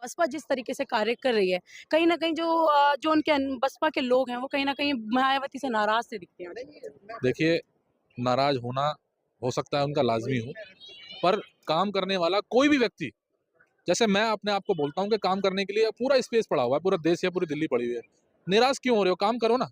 बसपा जिस तरीके से कार्य कर रही है, कहीं न कहीं जो उनके बसपा के लोग हैं, वो कहीं न कहीं मायावती से नाराज़ से दिखते हैं। देखिए, नाराज़ होना हो सकता है उनका लाज़मी हो, पर काम करने वाला कोई भी व्यक्ति, जैसे मैं अपने आप को बोलता हूँ कि काम करने के लिए पूरा स्पेस पड़ा हुआ है, पूरा देश या पूरी दिल्ली पड़ी हुई है। निराश क्यों हो रहे हो? काम करो ना।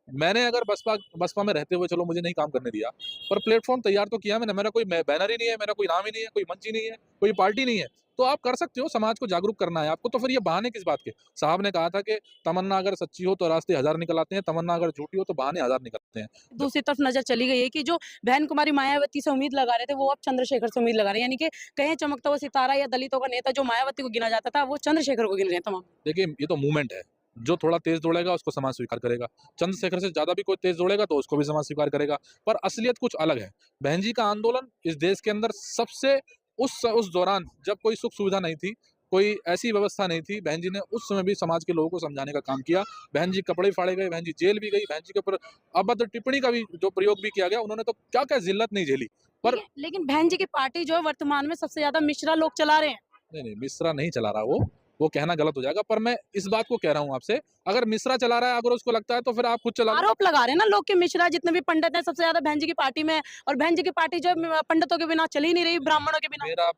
मैंने अगर बसपा बसपा में रहते हुए चलो मुझे नहीं काम करने दिया, पर प्लेटफ़ॉर्म तैयार तो किया मैंने। मेरा कोई बैनर ही नहीं है, मेरा कोई नाम ही नहीं है, कोई मंच ही नहीं है, कोई पार्टी नहीं है। तो आप कर सकते हो, समाज को जागरूक करना है आपको, तो फिर ये बहाने किस बात के? साहब ने कहा था कि तमन्ना अगर सच्ची हो तो रास्ते हज़ार निकल आते हैं, तमन्ना अगर झूठी हो तो बहाने हज़ार निकलते हैं। ज दूसरी तरफ नज़र चली गई है कि जो बहन कुमारी मायावती से उम्मीद लगा रहे थे, वो अब चंद्रशेखर से उम्मीद लगा रहे हैं। यानी कि कहें चमकता हुआ सितारा या दलितों का नेता जो मायावती को गिना जाता था, वो चंद्रशेखर को गिन रहे हैं तमाम। देखिए, ये तो मूवमेंट है। जो थोड़ा तेज़ दौड़ेगा उसको समाज स्वीकार करेगा। चंद्रशेखर से ज़्यादा भी कोई तेज़ दौड़ेगा तो उसको भी समाज स्वीकार करेगा। पर असलियत कुछ अलग है। बहन जी का आंदोलन इस देश के अंदर सबसे उस दौरान जब कोई सुख-सुविधा नहीं थी, कोई ऐसी व्यवस्था नहीं थी, बहन जी ने उस समय भी समाज के लोगों को समझाने का काम किया। बहन जी कपड़े फाड़े गए, बहन जी जेल भी गई, बहन जी के ऊपर अभद्र टिप्पणी का भी जो प्रयोग भी किया गया, उन्होंने तो क्या-क्या ज़िल्लत नहीं झेली। पर लेकिन बहन जी की पार्टी जो है वर्तमान में सबसे ज़्यादा मिश्रा लोग चला रहे हैं। नहीं, मिश्रा नहीं चला रहा वो कहना गलत हो जाएगा, पर मैं इस बात को कह रहा हूँ आपसे, अगर मिश्रा चला रहा है, अगर उसको लगता है तो फिर आप खुद चला लो। आरोप लगा रहे हैं ना लोग कि मिश्रा जितने भी पंडित हैं सबसे ज़्यादा बहन जी की पार्टी में है और बहन जी की पार्टी जो है पंडितों के बिना चल ही नहीं रही, ब्राह्मणों के बिना। मेरा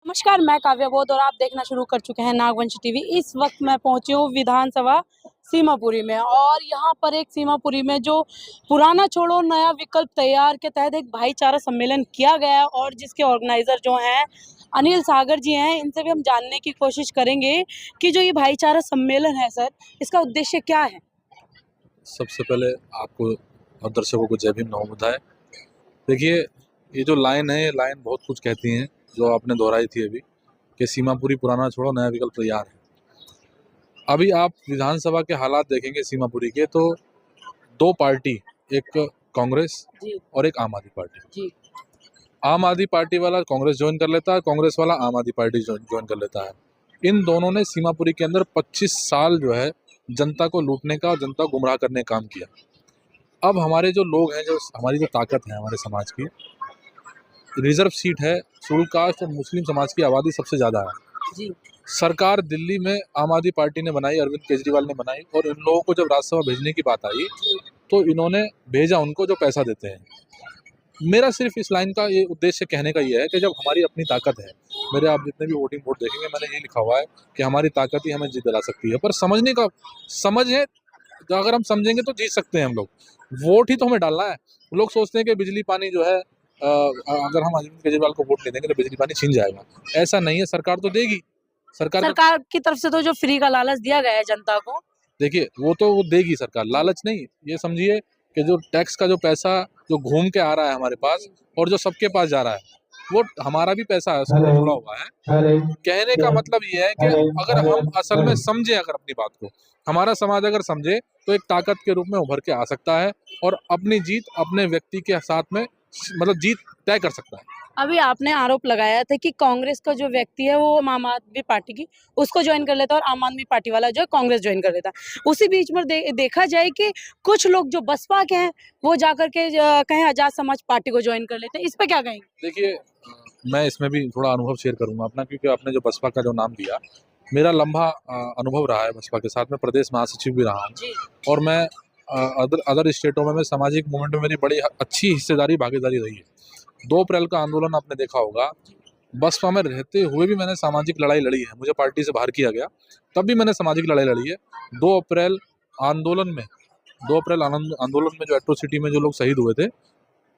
नमस्कार, मैं काव्या बोध और आप देखना शुरू कर चुके हैं नागवंश टीवी। इस वक्त मैं पहुंची हूँ विधानसभा सीमापुरी में और यहाँ पर एक सीमापुरी में जो पुराना छोड़ो नया विकल्प तैयार के तहत एक भाईचारा सम्मेलन किया गया है और जिसके ऑर्गेनाइजर जो हैं अनिल सागर जी हैं। इनसे भी हम जानने की कोशिश करेंगे कि जो ये भाईचारा सम्मेलन है सर, इसका उद्देश्य क्या है। सबसे पहले आपको और दर्शकों को जय भीम नमो बुद्धाय। देखिए, ये जो लाइन है, ये लाइन बहुत कुछ कहती है, जो आपने दोहराई थी अभी कि सीमापुरी पुराना छोड़ो नया विकल्प तैयार है। अभी आप विधानसभा के हालात देखेंगे सीमापुरी के, तो 2 पार्टी, एक कांग्रेस जी और एक आम आदमी पार्टी। जी। आम आदमी पार्टी वाला कांग्रेस ज्वाइन कर लेता है, कांग्रेस वाला आम आदमी पार्टी ज्वाइन कर लेता है। इन दोनों ने सीमापुरी के अंदर 25 साल जो है जनता को लूटने का और जनता को गुमराह करने का काम किया। अब हमारे जो लोग हैं, जो हमारी जो ताकत है हमारे समाज की, रिजर्व सीट है, शेड्यूल कास्ट और मुस्लिम समाज की आबादी सबसे ज़्यादा है। जी सरकार दिल्ली में आम आदमी पार्टी ने बनाई, अरविंद केजरीवाल ने बनाई, और इन लोगों को जब राज्यसभा भेजने की बात आई तो इन्होंने भेजा उनको जो पैसा देते हैं। मेरा सिर्फ इस लाइन का ये उद्देश्य कहने का ये है कि जब हमारी अपनी ताकत है, मेरे आप जितने भी वोटिंग बोर्ड देखेंगे मैंने ये लिखा हुआ है कि हमारी ताकत ही हमें जीत दिला सकती है। पर समझने का समझ है, तो अगर हम समझेंगे तो जीत सकते हैं हम लोग। वोट ही तो हमें डालना है। लोग सोचते हैं कि बिजली पानी जो है, अगर हम अरविंद केजरीवाल को वोट नहीं देंगे तो बिजली पानी छीन जाएगा। ऐसा नहीं है, सरकार तो देगी। सरकार का सरकार की तरफ से तो जो फ्री का लालच दिया गया है जनता को। देखिए, वो तो वो देगी सरकार, लालच नहीं। ये समझिए कि जो टैक्स का जो पैसा जो घूम के आ रहा है हमारे पास और जो सबके पास जा रहा है, वो हमारा भी पैसा है, उससे जुड़ा हुआ है। कहने का मतलब ये है कि अगर हम असल में समझे अगर अपनी बात को, हमारा समाज अगर समझे तो एक ताकत के रूप में उभर के आ सकता है और अपनी जीत अपने व्यक्ति के साथ में मतलब जीत तय कर सकता है। अभी आपने आरोप लगाया था कि कांग्रेस का जो व्यक्ति है वो आम आदमी पार्टी की उसको ज्वाइन कर लेता है और आम आदमी पार्टी वाला जो है कांग्रेस ज्वाइन कर लेता है। उसी बीच में देखा जाए कि कुछ लोग जो बसपा के हैं वो जाकर के कहें आजाद समाज पार्टी को ज्वाइन कर लेते हैं। इस पे क्या कहेंगे? देखिए, मैं इसमें भी थोड़ा अनुभव शेयर करूंगा अपना, क्योंकि आपने जो बसपा का जो नाम दिया, मेरा लंबा अनुभव रहा है बसपा के साथ में, प्रदेश महासचिव भी रहा हूँ। और मैं अदर स्टेटों में मैं सामाजिक मूवमेंट में मेरी बड़ी अच्छी हिस्सेदारी भागीदारी रही है। 2 अप्रैल का आंदोलन आपने देखा होगा, बसपा में रहते हुए भी मैंने सामाजिक लड़ाई लड़ी है। मुझे पार्टी से बाहर किया गया, तब भी मैंने सामाजिक लड़ाई लड़ी है। 2 अप्रैल आंदोलन में 2 अप्रैल आंदोलन में जो एट्रोसिटी में जो लोग शहीद हुए थे,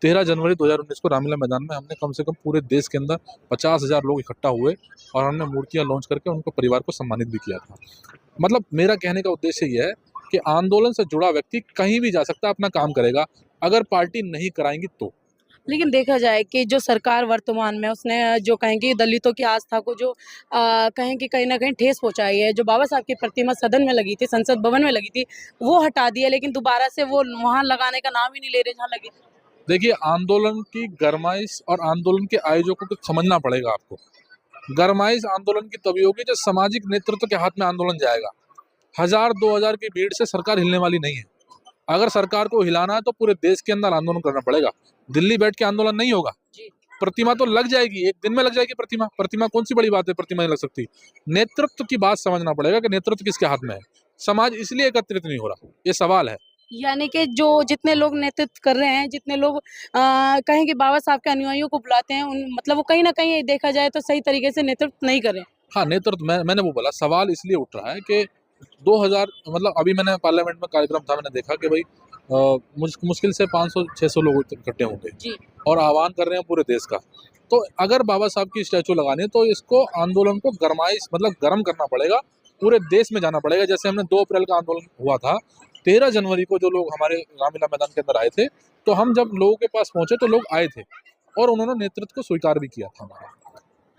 13 जनवरी 2019 को रामलीला मैदान में हमने कम से कम पूरे देश के अंदर 50,000 लोग इकट्ठा हुए और हमने मूर्तियां लॉन्च करके उनको परिवार को सम्मानित भी किया था। मतलब मेरा कहने का उद्देश्य ये है कि आंदोलन से जुड़ा व्यक्ति कहीं भी जा सकता है, अपना काम करेगा, अगर पार्टी नहीं कराएंगी तो। लेकिन देखा जाए कि जो सरकार वर्तमान में उसने जो कहें कि दलितों की आस्था को जो कहें कि कहीं न कहीं ठेस पहुँचाई है, जो बाबा साहब की प्रतिमा सदन में लगी थी, संसद भवन में लगी थी, वो हटा दी है, लेकिन दोबारा से वो वहाँ लगाने का नाम ही नहीं ले रहे जहाँ लगी थी। देखिए, आंदोलन की गरमाइश और आंदोलन के आयोजकों को समझना पड़ेगा आपको। गरमाइश आंदोलन की तभी होगी जब सामाजिक नेतृत्व के हाथ में आंदोलन जाएगा। 1000-2000 की भीड़ से सरकार हिलने वाली नहीं है। अगर सरकार को हिलाना है तो पूरे देश के अंदर आंदोलन करना पड़ेगा। दिल्ली बैठ के आंदोलन नहीं होगा। जी। प्रतिमा तो लग जाएगी, एक दिन में लग जाएगी प्रतिमा। प्रतिमा कौन सी बड़ी बात है, प्रतिमा नहीं लग सकती। नेतृत्व की बात समझना पड़ेगा कि नेतृत्व किसके हाथ में है। समाज इसलिए एकत्रित नहीं हो रहा, ये सवाल है। यानी कि जो जितने लोग नेतृत्व कर रहे हैं, जितने लोग कहें कि बाबा साहब के अनुयायियों को बुलाते हैं, उन मतलब वो कहीं न कहीं देखा जाए तो सही तरीके से नेतृत्व नहीं कर रहे हैं। हाँ, नेतृत्व मैंने वो बोला, सवाल इसलिए उठ रहा है कि 2000 मतलब अभी मैंने पार्लियामेंट में कार्यक्रम था, मैंने देखा कि भाई मुश्किल से 500-600 लोग इकट्ठे होंगे जी। और आह्वान कर रहे हैं पूरे देश का। तो अगर बाबा साहब की स्टैचू लगानी है तो इसको आंदोलन को गरमाइश मतलब गर्म करना पड़ेगा, पूरे देश में जाना पड़ेगा। जैसे हमने 2 अप्रैल का आंदोलन हुआ था, 13 जनवरी को जो लोग हमारे रामलीला मैदान के अंदर आए थे, तो हम जब लोगों के पास पहुंचे तो लोग आए थे और उन्होंने नेतृत्व को स्वीकार भी किया था हमारा।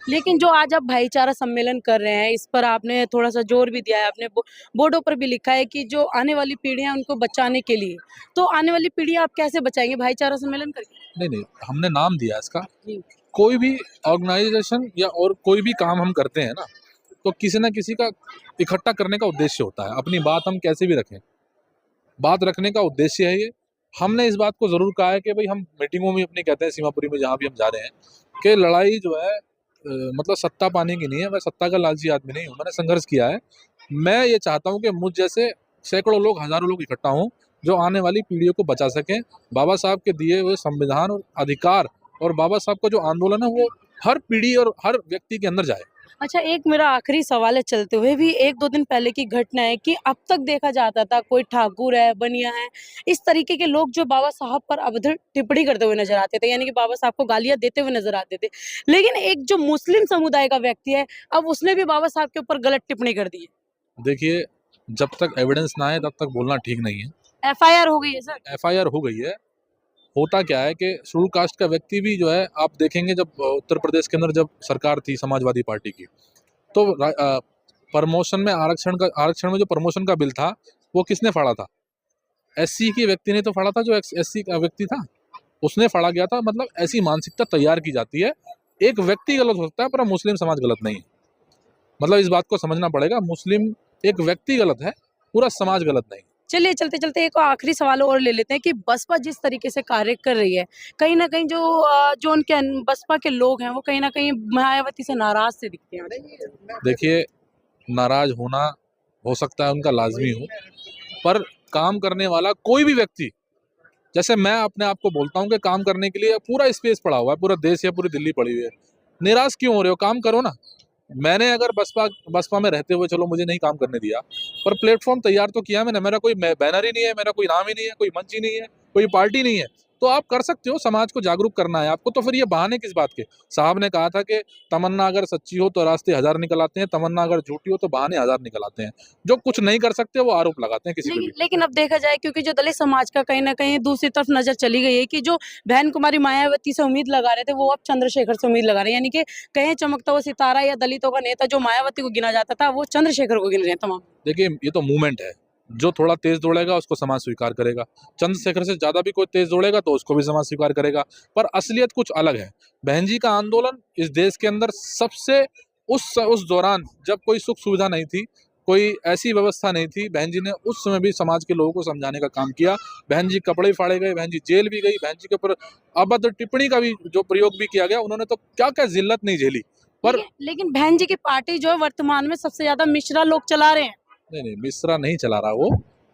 लेकिन जो आज आप भाईचारा सम्मेलन कर रहे हैं, इस पर आपने थोड़ा-सा जोर भी दिया है, आपने बोर्डों पर भी लिखा है कि जो आने वाली पीढ़ियाँ हैं, उनको बचाने के लिए। तो आने वाली पीढ़ियाँ आप कैसे बचाएँगे भाईचारा सम्मेलन करके? नहीं, हमने नाम दिया इसका। जी। कोई भी ऑर्गेनाइजेशन या और कोई भी काम हम करते हैं ना, तो किसी न किसी का इकट्ठा करने का उद्देश्य होता है। अपनी बात हम कैसे भी रखें, बात रखने का उद्देश्य है ये। हमने इस बात को ज़रूर कहा है कि भाई हम मीटिंगों में अपनी कहते हैं, सीमापुरी में जहाँ भी हम जा रहे हैं, कि लड़ाई जो है मतलब सत्ता पाने की नहीं है। मैं सत्ता का लालची आदमी नहीं हूँ, मैंने संघर्ष किया है। मैं ये चाहता हूँ कि मुझ जैसे सैकड़ों लोग, हज़ारों लोग इकट्ठा हों, जो आने वाली पीढ़ियों को बचा सकें। बाबा साहब के दिए हुए संविधान और अधिकार और बाबा साहब का जो आंदोलन है, वो हर पीढ़ी और हर व्यक्ति के अंदर जाए। अच्छा, एक मेरा आखिरी सवाल है चलते हुए भी 1-2 दिन पहले की घटना है कि अब तक देखा जाता था कोई ठाकुर है, बनिया है, इस तरीके के लोग जो बाबा साहब पर अभद्र टिप्पणी करते हुए नज़र आते थे, यानी कि बाबा साहब को गालियाँ देते हुए नज़र आते थे। लेकिन एक जो मुस्लिम समुदाय का व्यक्ति है, अब उसने भी बाबा साहब के ऊपर गलत टिप्पणी कर दी है। देखिए, जब तक एविडेंस ना आए तब तक बोलना ठीक नहीं है। एफआईआर हो गई है सर। एफआईआर हो गई है। होता क्या है कि शेड्यूल कास्ट का व्यक्ति भी जो है, आप देखेंगे जब उत्तर प्रदेश के अंदर जब सरकार थी समाजवादी पार्टी की, तो प्रमोशन में आरक्षण में जो प्रमोशन का बिल था, वो किसने फाड़ा था? एससी के व्यक्ति ने तो फाड़ा था, जो एससी का व्यक्ति था उसने फाड़ा गया था। मतलब ऐसी मानसिकता तैयार की जाती है। एक व्यक्ति गलत हो सकता है पर मुस्लिम समाज गलत नहीं है। मतलब इस बात को समझना पड़ेगा, मुस्लिम एक व्यक्ति गलत है, पूरा समाज गलत नहीं। चलिए चलते-चलते एक आखिरी सवाल और ले लेते हैं कि बसपा जिस तरीके से कार्य कर रही है, कहीं न कहीं जो उनके बसपा के लोग हैं, वो कहीं न कहीं मायावती से नाराज़ से दिखते हैं। देखिए, नाराज होना हो सकता है उनका लाजमी हो, पर काम करने वाला कोई भी व्यक्ति, जैसे मैं अपने आप को बोलता हूँ कि काम करने के लिए पूरा स्पेस पड़ा हुआ है, पूरा देश या पूरी दिल्ली पड़ी हुई है, निराश क्यों हो रहे हो? काम करो ना। मैंने अगर बसपा में रहते हुए चलो मुझे नहीं काम करने दिया, पर प्लेटफॉर्म तैयार तो किया मैंने। मेरा कोई बैनर ही नहीं है, मेरा कोई नाम ही नहीं है, कोई मंच ही नहीं है, कोई पार्टी नहीं है, तो आप कर सकते हो। समाज को जागरूक करना है आपको, तो फिर ये बहाने किस बात के? साहब ने कहा था कि तमन्ना अगर सच्ची हो तो रास्ते 1000 निकल आते हैं, तमन्ना अगर झूठी हो तो बहाने 1000 निकल आते हैं। जो कुछ नहीं कर सकते वो आरोप लगाते हैं किसी पे भी। लेकिन अब देखा जाए, क्योंकि जो दलित समाज का कहीं न कहीं दूसरी तरफ नज़र चली गई है कि जो बहन कुमारी मायावती से उम्मीद लगा रहे थे, वो अब चंद्रशेखर से उम्मीद लगा रहे हैं। यानी कि कहें चमकता हुआ सितारा या दलितों का नेता जो मायावती को गिना जाता था, वो चंद्रशेखर को गिन रहे हैं तमाम। देखिए, ये तो मूवमेंट है, जो थोड़ा तेज दौड़ेगा उसको समाज स्वीकार करेगा। चंद्रशेखर से ज़्यादा भी कोई तेज दौड़ेगा तो उसको भी समाज स्वीकार करेगा, पर असलियत कुछ अलग है। बहन जी का आंदोलन इस देश के अंदर सबसे उस दौरान जब कोई सुख सुविधा नहीं थी, कोई ऐसी व्यवस्था नहीं थी, बहन जी ने उस समय भी समाज के लोगों को समझाने का काम किया। बहन जी कपड़े फाड़े गए, बहन जी जेल भी गई, बहन जी के ऊपर अभद्र टिप्पणी का भी जो प्रयोग भी किया गया, उन्होंने तो क्या-क्या ज़िल्लत नहीं झेली। पर लेकिन बहन जी की पार्टी जो है वर्तमान में सबसे ज़्यादा मिश्रा लोग चला रहे हैं। नहीं, मिश्रा नहीं चला रहा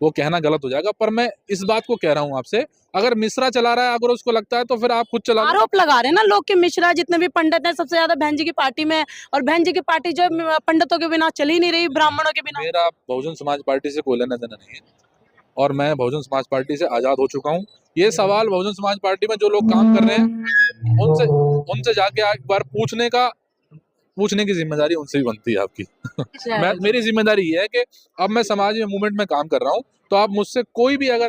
वो कहना गलत हो जाएगा। पर मैं इस बात को कह रहा हूँ आपसे, अगर मिश्रा चला रहा है, अगर उसको लगता है तो फिर आप खुद चला लो। आरोप लगा रहे हैं ना लोग कि मिश्रा जितने भी पंडित हैं सबसे ज्यादा बहन जी की पार्टी में है, और बहन जी की पार्टी जो है पंडितों के बिना चल ही नहीं रही, ब्राह्मणों के बिना। मेरा बहुजन समाज पार्टी से कोई लेना देना नहीं है और मैं बहुजन समाज पार्टी से आज़ाद हो चुका हूँ। ये सवाल बहुजन समाज पार्टी में जो लोग काम कर रहे हैं उनसे जाके एक बार पूछने की जिम्मेदारी उनसे भी बनती है आपकी। मेरी जिम्मेदारी ये है कि अब मैं समाज में मूवमेंट में काम कर रहा हूँ, तो आप मुझसे कोई भी अगर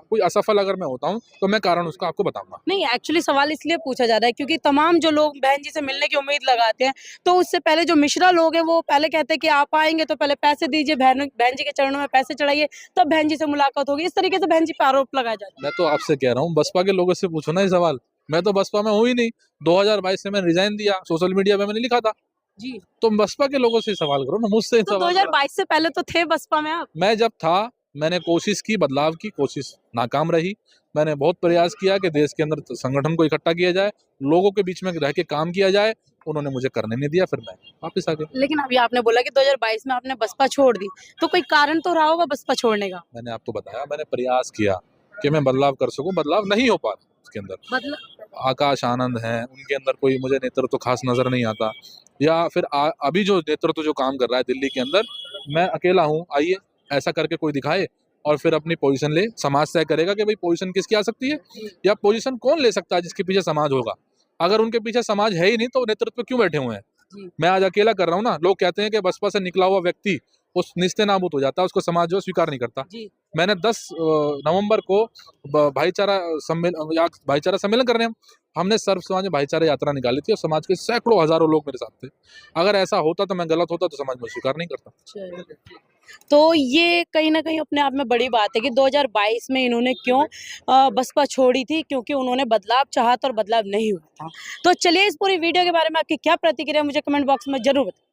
कोई असफल अगर मैं होता हूँ तो मैं कारण उसका आपको बताऊंगा। नहीं, एक्चुअली सवाल इसलिए पूछा जा रहा है क्योंकि तमाम जो लोग बहन जी से मिलने की उम्मीद लगाते हैं, तो उससे पहले जो मिश्रा लोग हैं वो पहले कहते हैं कि आप आएंगे तो पहले पैसे दीजिए, बहन जी के चरणों में पैसे चढ़ाइए, तब बहन जी से मुलाकात होगी। इस तरीके से बहन जी पे आरोप लगाया जाता है। मैं तो आपसे कह रहा हूँ, बसपा के लोगों से पूछो ना ये सवाल। मैं तो बसपा में हूँ ही नहीं, 2022 से मैंने रिजाइन दिया, सोशल मीडिया पे मैंने लिखा था। जी। तुम बसपा के लोगों से सवाल करो ना, मुझसे तो सवाल 2022 से पहले तो थे बसपा में आप। मैं जब था, मैंने कोशिश की, बदलाव की कोशिश नाकाम रही। मैंने बहुत प्रयास किया कि देश के अंदर संगठन को इकट्ठा किया जाए, लोगों के बीच में रह के काम किया जाए। उन्होंने मुझे करने नहीं दिया, फिर मैं वापस आ गया। लेकिन अभी आपने बोला कि 2022 में आपने बसपा छोड़ दी, तो कोई कारण तो रहा होगा बसपा छोड़ने का? मैंने आपको बताया, मैंने प्रयास किया कि मैं बदलाव कर सकूं, बदलाव नहीं हो पा रहा उसके अंदर। मतलब आकाश आनंद हैं, उनके अंदर कोई मुझे नेतृत्व खास नजर नहीं आता, या फिर अभी जो नेतृत्व जो काम कर रहा है दिल्ली के अंदर, मैं अकेला हूँ। आइए ऐसा करके कोई दिखाए और फिर अपनी पोजीशन ले। समाज तय करेगा कि भाई पोजीशन किसकी आ सकती है, या पोजीशन कौन ले सकता है जिसके पीछे समाज होगा। अगर उनके पीछे समाज है ही नहीं तो नेतृत्व क्यों बैठे हुए हैं? जी। मैं आज अकेला कर रहा हूँ ना। लोग कहते हैं कि बसपा से निकला हुआ व्यक्ति उस निस्ते नाबूद हो जाता है, उसको समाज जो स्वीकार नहीं करता। जी। मैंने 10 नवंबर को भाईचारा सम्मेलन कर रहे हैं हमने सर्व समाज भाईचारा यात्रा निकाली थी और समाज के सैकड़ों हजारों लोग मेरे साथ थे। अगर ऐसा होता तो मैं गलत होता तो समाज में स्वीकार नहीं करता। तो ये कहीं न कहीं अपने आप में बड़ी बात है कि 2022 में इन्होंने क्यों बसपा छोड़ी थी, क्योंकि उन्होंने बदलाव चाहा था और बदलाव नहीं हुआ था। तो चलिए इस पूरी वीडियो के बारे में आपकी क्या प्रतिक्रिया है मुझे कमेंट बॉक्स में ज़रूर बताएँ।